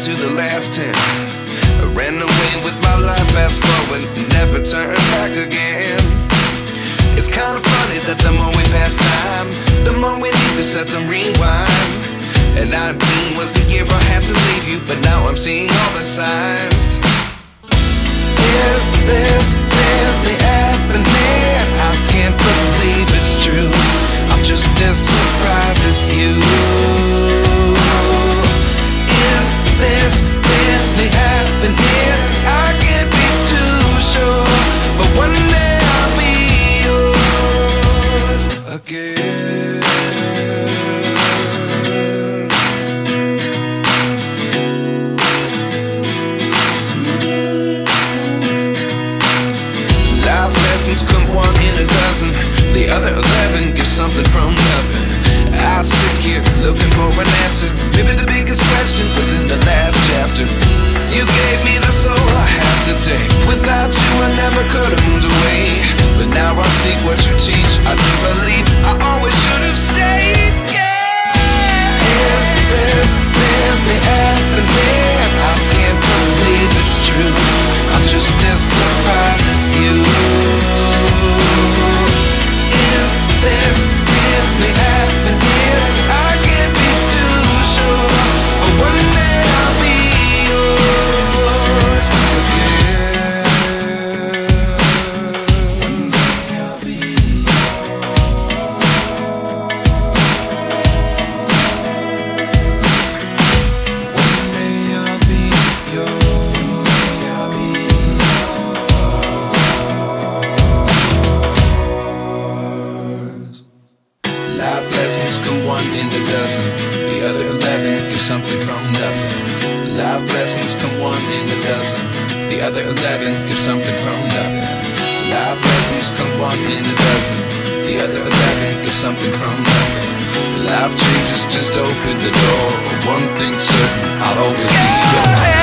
to the last 10. I ran away with my life, fast forward, never turn back again. It's kinda funny that the more we pass time, the more we need to set them rewind. And 19 was the year I had to leave you, but now I'm seeing all the signs. Is this really happening? I can't believe it's true. I'm just as surprised as you. Is this really happening? I can't be too sure, but one day I'll be yours again. Life lessons come one in a dozen. The other 11 give something from nothing. I sit here looking for an answer. Maybe the biggest question was in the last chapter. You gave me the soul I have today. Without you I never could have moved away. But now I see what you teach. I do believe I always should have stayed. Yeah. Is this really happening? I can't believe it's true. I'm just as surprised as you. Is this really happening? I can't be too sure, but one day I'll be yours again. One day I'll be yours. One day I'll be yours. Life lessons come one in a dozen. The other 11 give something from nothing. Life lessons come one in a dozen. The other 11 give something from nothing. Life lessons come one in a dozen. The other 11 give something from nothing. Life changes just open the door. One thing's certain, I'll always be yours.